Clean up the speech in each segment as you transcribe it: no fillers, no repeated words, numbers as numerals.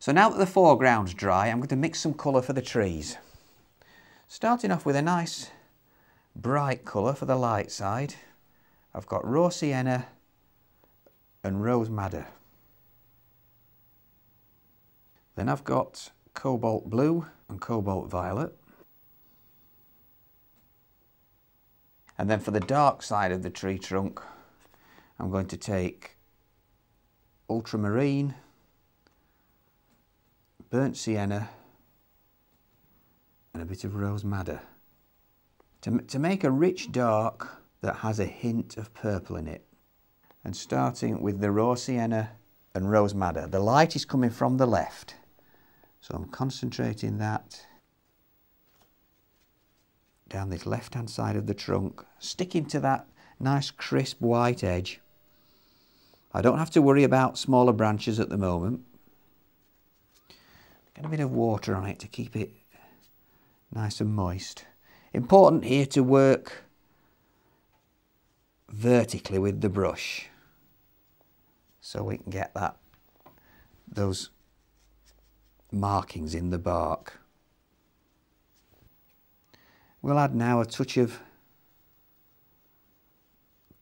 So now that the foreground's dry, I'm going to mix some colour for the trees. Starting off with a nice bright colour for the light side. I've got raw sienna and rose madder. Then I've got cobalt blue and cobalt violet. And then for the dark side of the tree trunk, I'm going to take ultramarine, burnt sienna and a bit of rose madder to make a rich dark that has a hint of purple in it. And starting with the raw sienna and rose madder, the light is coming from the left, so I'm concentrating that down this left hand side of the trunk, sticking to that nice crisp white edge. I don't have to worry about smaller branches at the moment. Get a bit of water on it to keep it nice and moist. Important here to work vertically with the brush so we can get those markings in the bark. We'll add now a touch of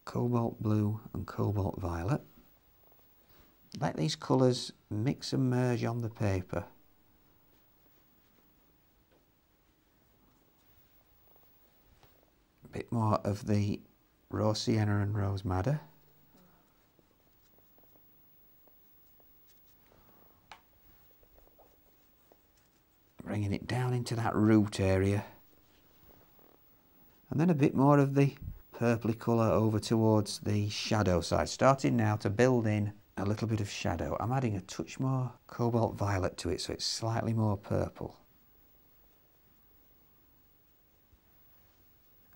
cobalt blue and cobalt violet. Let these colours mix and merge on the paper. A bit more of the raw sienna and rose madder. Bringing it down into that root area. And then a bit more of the purpley colour over towards the shadow side. Starting now to build in a little bit of shadow. I'm adding a touch more cobalt violet to it so it's slightly more purple.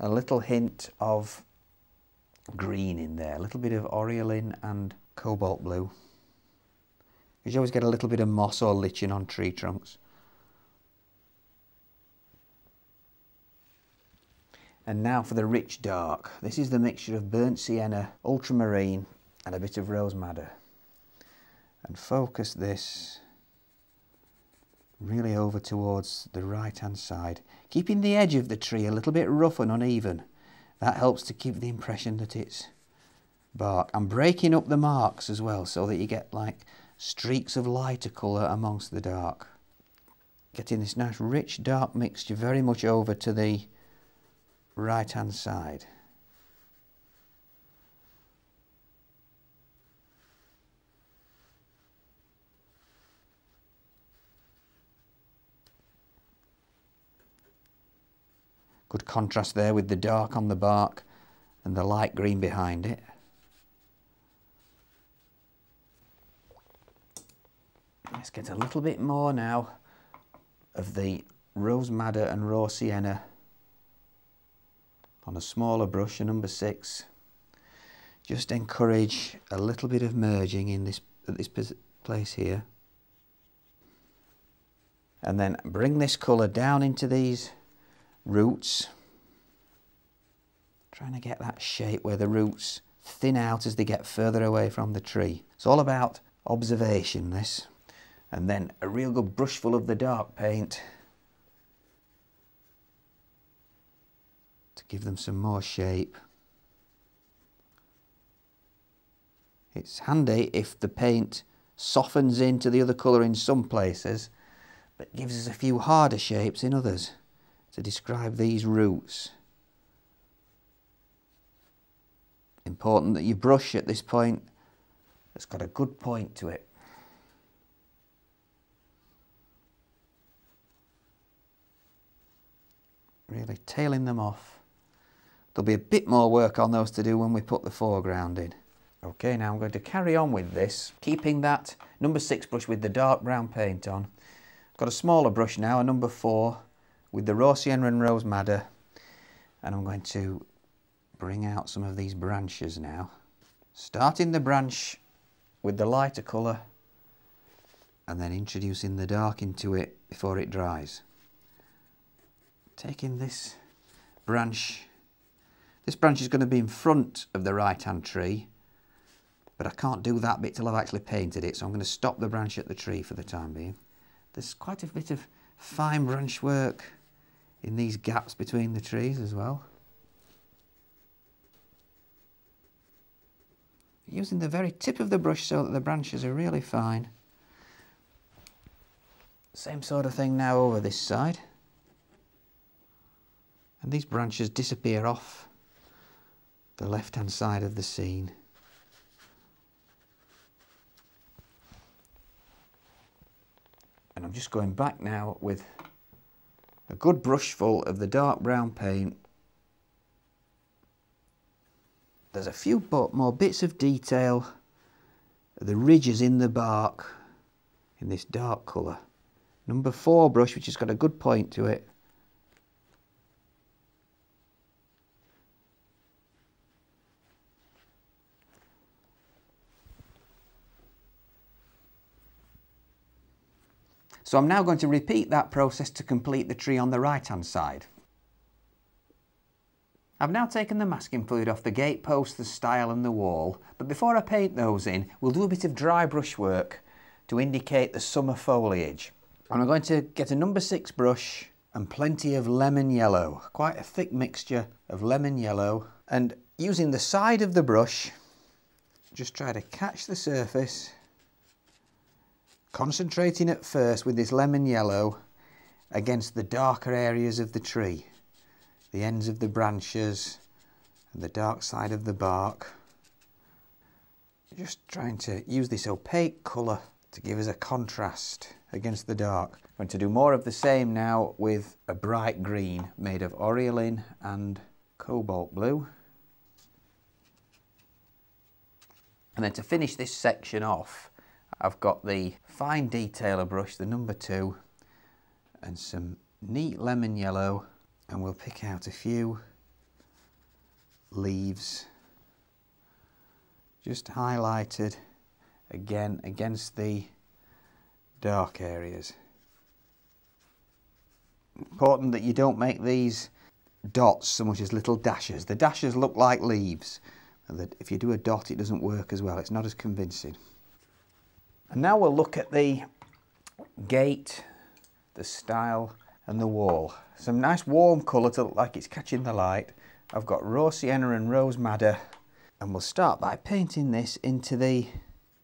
A little hint of green in there, a little bit of orioline and cobalt blue. Because you always get a little bit of moss or lichen on tree trunks. And now for the rich dark. This is the mixture of burnt sienna, ultramarine and a bit of rose madder. And focus this really over towards the right hand side, keeping the edge of the tree a little bit rough and uneven. That helps to give the impression that it's bark. I'm breaking up the marks as well so that you get like streaks of lighter colour amongst the dark. Getting this nice rich dark mixture very much over to the right hand side. Good contrast there with the dark on the bark and the light green behind it. Let's get a little bit more now of the rose madder and raw sienna on a smaller brush, a number 6. Just encourage a little bit of merging in this place here. And then bring this colour down into these roots, trying to get that shape where the roots thin out as they get further away from the tree. It's all about observation, this. And then a real good brush full of the dark paint to give them some more shape. It's handy if the paint softens into the other colour in some places but gives us a few harder shapes in others to describe these roots. Important that you brush at this point that's got a good point to it. Really tailing them off. There'll be a bit more work on those to do when we put the foreground in. Okay, now I'm going to carry on with this, keeping that number 6 brush with the dark brown paint on. I've got a smaller brush now, a number 4, with the raw sienna and rose madder, and I'm going to bring out some of these branches now. Starting the branch with the lighter colour and then introducing the dark into it before it dries. Taking this branch is going to be in front of the right hand tree, but I can't do that bit till I've actually painted it, so I'm going to stop the branch at the tree for the time being. There's quite a bit of fine branch work in these gaps between the trees as well. Using the very tip of the brush so that the branches are really fine. Same sort of thing now over this side. And these branches disappear off the left-hand side of the scene. And I'm just going back now with a good brush full of the dark brown paint. There's a few more bits of detail, the ridges in the bark in this dark colour. Number 4 brush, which has got a good point to it. So I'm now going to repeat that process to complete the tree on the right hand side. I've now taken the masking fluid off the gate post, the stile and the wall, but before I paint those in, we'll do a bit of dry brush work to indicate the summer foliage. And I'm going to get a number 6 brush and plenty of lemon yellow, quite a thick mixture of lemon yellow, and using the side of the brush, just try to catch the surface, concentrating at first with this lemon yellow against the darker areas of the tree, the ends of the branches and the dark side of the bark. Just trying to use this opaque colour to give us a contrast against the dark. I'm going to do more of the same now with a bright green made of orioline and cobalt blue. And then to finish this section off, I've got the fine detailer brush, the number 2, and some neat lemon yellow, and we'll pick out a few leaves just highlighted again against the dark areas. Important that you don't make these dots so much as little dashes. The dashes look like leaves, and that if you do a dot it doesn't work as well, it's not as convincing. And now we'll look at the gate, the stile and the wall. Some nice warm colour to look like it's catching the light. I've got raw sienna and rose madder, and we'll start by painting this into the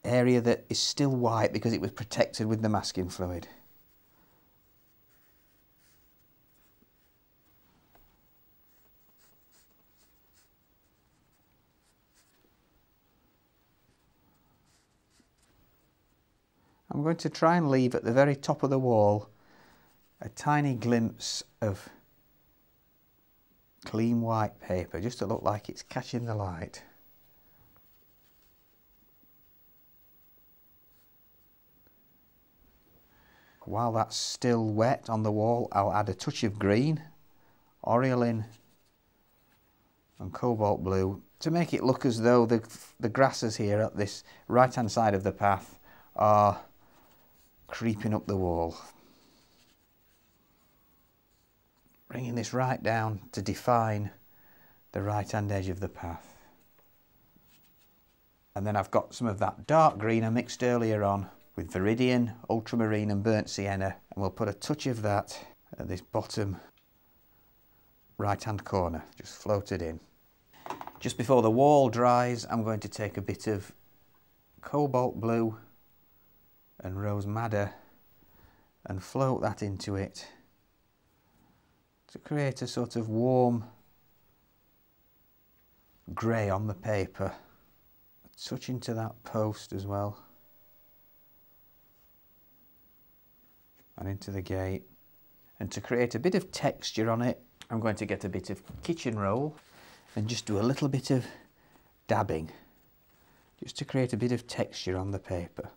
area that is still white because it was protected with the masking fluid. I'm going to try and leave at the very top of the wall a tiny glimpse of clean white paper, just to look like it's catching the light. While that's still wet on the wall, I'll add a touch of green, orioline and cobalt blue to make it look as though the grasses here at this right hand side of the path are creeping up the wall. Bringing this right down to define the right hand edge of the path. And then I've got some of that dark green I mixed earlier on with viridian, ultramarine and burnt sienna, and we'll put a touch of that at this bottom right hand corner, just floated in. Just before the wall dries, I'm going to take a bit of cobalt blue and rose madder and float that into it to create a sort of warm grey on the paper. A touch into that post as well, and into the gate. And to create a bit of texture on it, I'm going to get a bit of kitchen roll and just do a little bit of dabbing just to create a bit of texture on the paper.